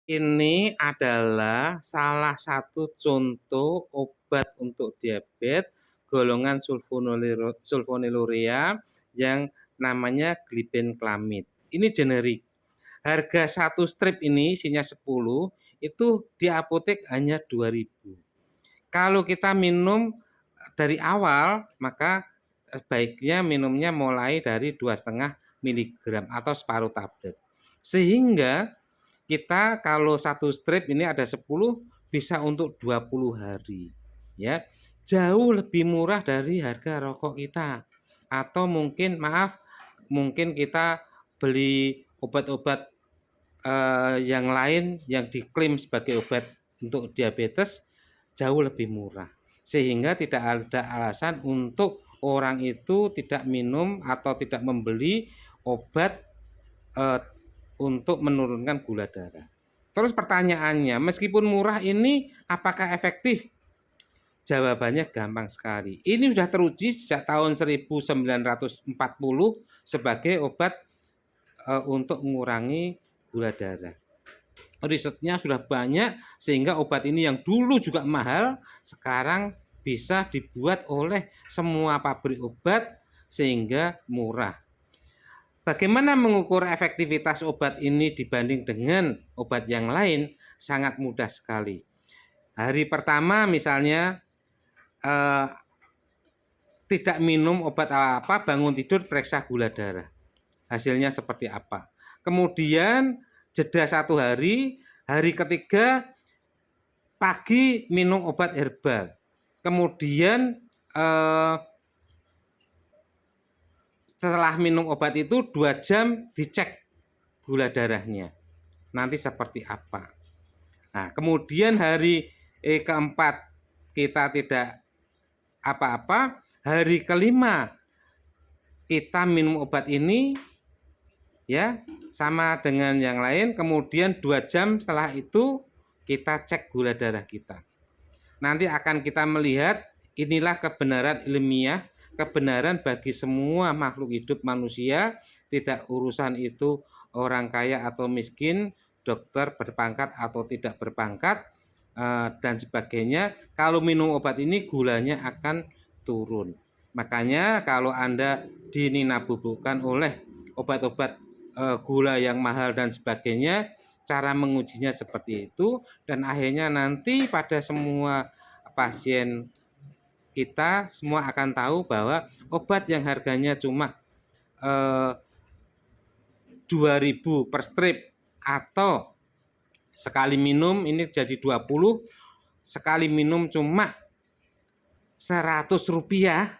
Ini adalah salah satu contoh obat untuk diabetes golongan sulfonylurea yang namanya glibenclamid. Ini generik. Harga satu strip ini isinya 10, itu di apotek hanya 2.000. Kalau kita minum dari awal, maka baiknya minumnya mulai dari 2,5 miligram atau separuh tablet. Sehingga kita kalau satu strip ini ada 10 bisa untuk 20 hari. Ya, jauh lebih murah dari harga rokok kita. Atau mungkin mungkin kita beli obat-obat yang lain yang diklaim sebagai obat untuk diabetes jauh lebih murah. Sehingga tidak ada alasan untuk orang itu tidak minum atau tidak membeli obat untuk menurunkan gula darah. Terus pertanyaannya, meskipun murah ini apakah efektif? Jawabannya gampang sekali. Ini sudah teruji sejak tahun 1940 sebagai obat untuk mengurangi gula darah. Risetnya sudah banyak sehingga obat ini yang dulu juga mahal sekarang bisa dibuat oleh semua pabrik obat sehingga murah. Bagaimana mengukur efektivitas obat ini dibanding dengan obat yang lain? Sangat mudah sekali. Hari pertama misalnya tidak minum obat apa, bangun tidur periksa gula darah. Hasilnya seperti apa? Kemudian jeda 1 hari, hari ketiga pagi minum obat herbal. Kemudian setelah minum obat itu 2 jam dicek gula darahnya. Nanti seperti apa. Nah, kemudian hari keempat kita tidak apa-apa, hari kelima kita minum obat ini ya sama dengan yang lain, kemudian 2 jam setelah itu kita cek gula darah kita. Nanti akan kita melihat inilah kebenaran ilmiah, kebenaran bagi semua makhluk hidup manusia, tidak urusan itu orang kaya atau miskin, dokter berpangkat atau tidak berpangkat, dan sebagainya. Kalau minum obat ini gulanya akan turun. Makanya kalau Anda dininabubukan oleh obat-obat gula yang mahal dan sebagainya, cara mengujinya seperti itu, dan akhirnya nanti pada semua pasien kita semua akan tahu bahwa obat yang harganya cuma 2.000 per strip atau sekali minum ini jadi 20, sekali minum cuma 100 rupiah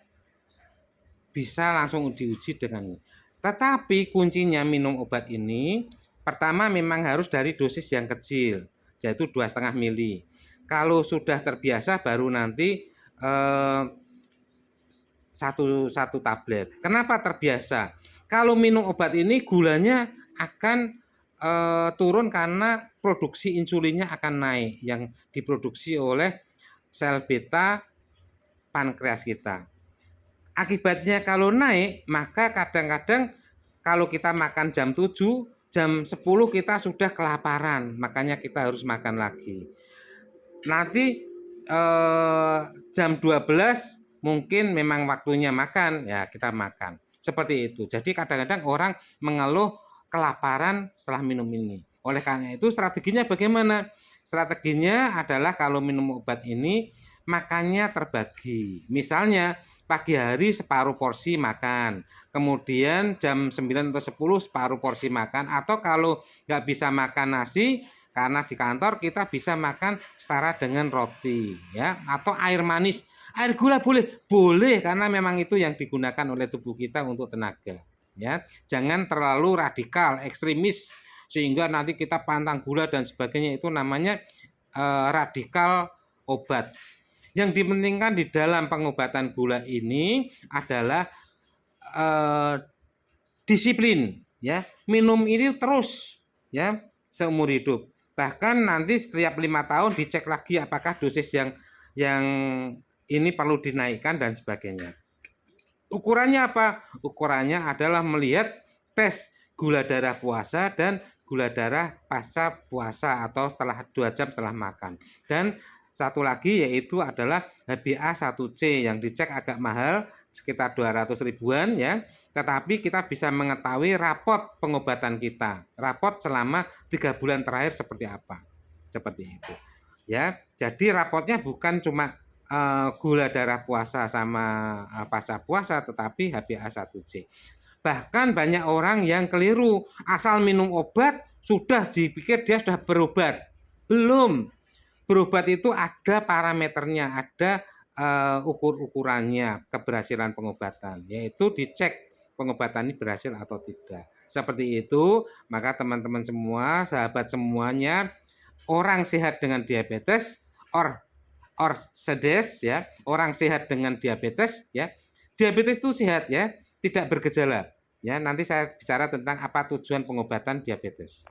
bisa langsung diuji dengan ini. Tetapi kuncinya minum obat ini pertama memang harus dari dosis yang kecil, yaitu 2,5 mili. Kalau sudah terbiasa baru nanti satu tablet. Kenapa terbiasa? Kalau minum obat ini gulanya akan turun karena produksi insulinnya akan naik yang diproduksi oleh sel beta pankreas kita. Akibatnya kalau naik, maka kadang-kadang kalau kita makan jam 7, jam 10 kita sudah kelaparan, makanya kita harus makan lagi. Nanti jam 12 mungkin memang waktunya makan, ya kita makan. Seperti itu. Jadi kadang-kadang orang mengeluh kelaparan setelah minum ini. Oleh karena itu strateginya bagaimana? Strateginya adalah kalau minum obat ini makannya terbagi. Misalnya pagi hari separuh porsi makan, kemudian jam 9 atau 10 separuh porsi makan, atau kalau nggak bisa makan nasi karena di kantor kita bisa makan setara dengan roti ya, atau air manis. Air gula boleh karena memang itu yang digunakan oleh tubuh kita untuk tenaga ya. Jangan terlalu radikal, ekstremis sehingga nanti kita pantang gula dan sebagainya, itu namanya radikal obat. Yang dipentingkan di dalam pengobatan gula ini adalah disiplin ya. Minum ini terus ya seumur hidup. Bahkan nanti setiap 5 tahun dicek lagi apakah dosis yang ini perlu dinaikkan dan sebagainya. Ukurannya apa? Ukurannya adalah melihat tes gula darah puasa dan gula darah pasca puasa atau setelah 2 jam setelah makan. Dan satu lagi yaitu adalah HbA1c yang dicek agak mahal, sekitar 200 ribuan ya. Tetapi kita bisa mengetahui rapot pengobatan kita, rapot selama 3 bulan terakhir seperti apa. Seperti itu. Ya, jadi rapotnya bukan cuma gula darah puasa sama pasca puasa, tetapi HbA1c. Bahkan banyak orang yang keliru, asal minum obat sudah dipikir dia sudah berobat. Belum. Berobat itu ada parameternya, ada ukur-ukurannya keberhasilan pengobatan, yaitu dicek pengobatan ini berhasil atau tidak. Seperti itu, maka teman-teman semua, sahabat semuanya, orang sehat dengan diabetes, or sedes ya, orang sehat dengan diabetes ya. Diabetes itu sehat ya, tidak bergejala. Ya, nanti saya bicara tentang apa tujuan pengobatan diabetes.